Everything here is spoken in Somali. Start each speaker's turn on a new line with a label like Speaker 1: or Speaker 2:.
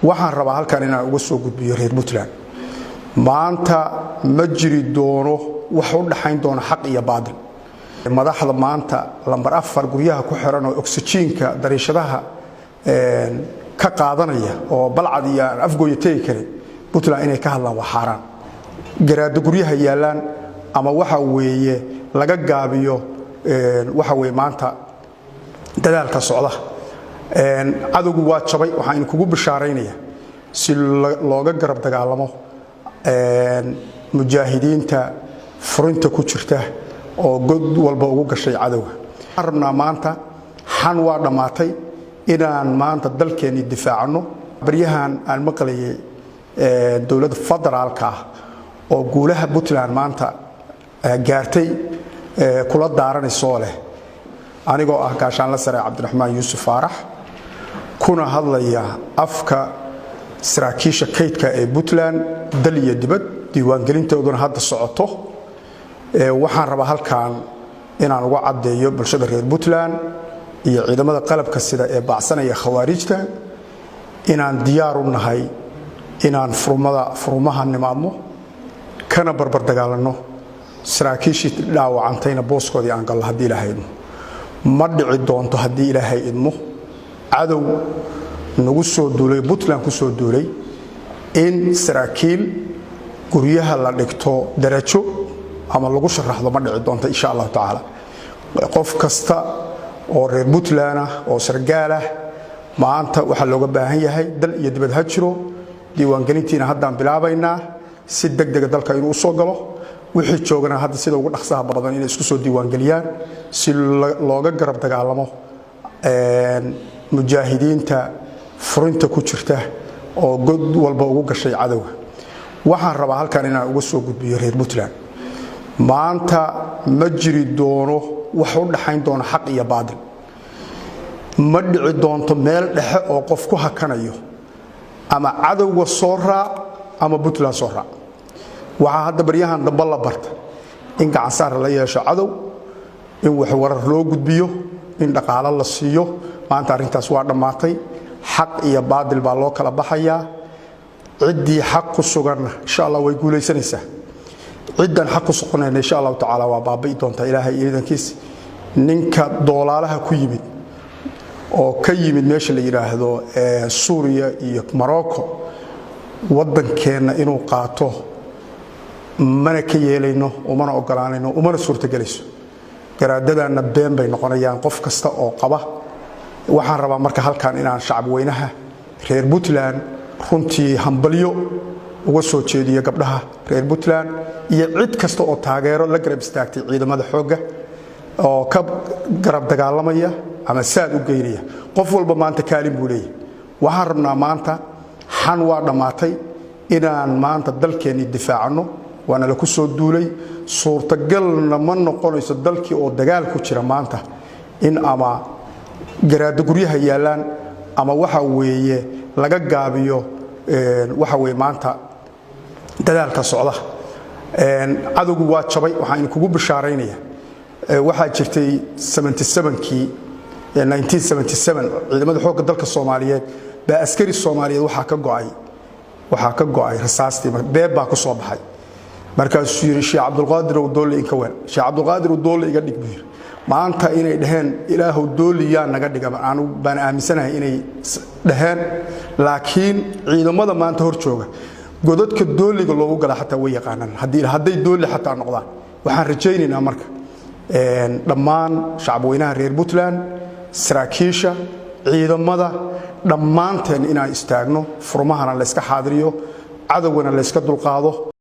Speaker 1: waxaan rabaa halkan inaan uga soo gudbiyo reer Puntland maanta ma jiri doono wax u dhaxayn doona xaq iyo baadil madaxda maanta lambar 4 guryaha ku xiran oo oxygen-ka dariishadaha ka qaadanaya oo balcad iyo afgooyo tay kale Puntland inay ka hadlaan wax xaraan garaad guryaha yaalaan ama waxa weeye laga gaabiyo waxa weeye maanta dadaalka socda cadowgu waa jabay waxaan kugu bishaareynaya si looga garab dagaalamo mujaahidiinta furinta ku jirta oo god walba ugu gashay cadowga arabna maanta xan waa dhamaatay inaan maanta dalkeena difaacno baryahan aan maqlayay dawladda federaalka oo guulaha Puntland maanta gaartay kula daaranayso leh anigoo ah gaashaan la sare Cabdiraxmaan Yuusuf Faarax kuna hadlaya afka saraakiisha kaydka ee Puntland dal iyo dibad diiwaangelintooduna hadda socoto waxaan rabaa halkaan inaan uga cadeeyo bulshada reer Puntland iyo ciidamada qalabka sida ee baacsanaya khawaarijta inaan diyaar u nahay inaan furmaha nimaadno kana barbar dagaalano saraakiishii dhaawacantayna booskoodii aan gal hadii Ilaahay ma dhici doonto hadii Ilaahay idmo cadow nagu soo duulay Puntland ku soo duulay in saraakiil guryaha la dhigto darajo ama lagu sharaxdo ma dhici doonto insha Allah taala qof kasta oo reer Puntland oo sargaal ah maanta waxa looga baahan yahay dal iyo dibad ha jiro diiwaangelintiina haddaan bilaabaynaa si degdeg dalka inuu soo galo wixii joogana hadda sida ugu dhaqsaha badan inay isku soo diiwaangeliyaan si looga garab dagaalamo mujaahidiinta furinta ku jirta oo god walba ugu gashay cadowga waxaan rabaa halkan inaan uga soo gudbiyo reer Puntland maanta ma jiri doono wax u dhaxayn doona xaq iyo baadil ma dhici doonto meel dhexe oo qof ku hakanayo ama cadowga soo raac ama Puntland soo raac waxa hadda baryahan damba la barta in gacan saar la yeesho cadow in wax warar loo gudbiyo in dhaqaale la siiyo maanta arintaas waa dhamaatay xaq iyo baadil baa loo kala baxaya cidii xaq ku sugan insha Allah way guuleysanaysaa ciidan xaq ku sugan insha Allah taala waa baabi doonta Ilaahay iidankiis ninka doolaalaha ku yimid oo ka yimid meesha la yiraahdo Suuriya iyo Morocco wadankeena inuu qaato mana ka yeelayno oo mana ogolaanayno oo mana suurtagelayso garaadadana been bay noqonayaan qof kasta oo qaba waxaan rabaa marka halkaan inaan shacab weynaha reer Puntland runtii hambalyo uga soo jeediyo gabdhaha reer Puntland iyo cid kasta oo taageero la garab istaagtay ciidamada xoogga oo ka garab dagaalamaya ama saad u geynaya qof walba maanta kaalin buu leeyahay waxaan rabnaa maanta xan waa dhamaatay inaan maanta dalkeena difaacno waana la ku soo duulay suurtagalna ma noqonayso dalkii oo dagaal ku jira maanta in ama garaad guryaha yaalaan ama waxa weeye laga gaabiyo waxa weeye maanta dadaalka socda cadowgu waa jabay waxaan kugu bishaareynaya waxa jirtay 77kii 1977 ciidamada xoogga dalka Soomaaliyeed baa askari Soomaaliyeed waxa ka go'ay rasaastii beebaa ku soo baxay markaas yiri Sheekh Cabdulqaadir oo doole in ka weyn Sheekh Cabdulqaadir oo doole iga dhig buu maanta inay dhaheen ilaahu dooliyaa naga dhiga aan baan aaminsanahay inay dhaheen laakiin ciidamada maanta hor jooga godadka dooliga loogu gala xataa way yaqaanaan hadday dooli xataa noqdaan waxaan rajaynaynaa marka dhammaan shacab weynaha reer Puntland saraakiisha ciidamada dhammaanteen inaan istaagno furmahana la iska xaadiriyo cadawgana la iska dulqaado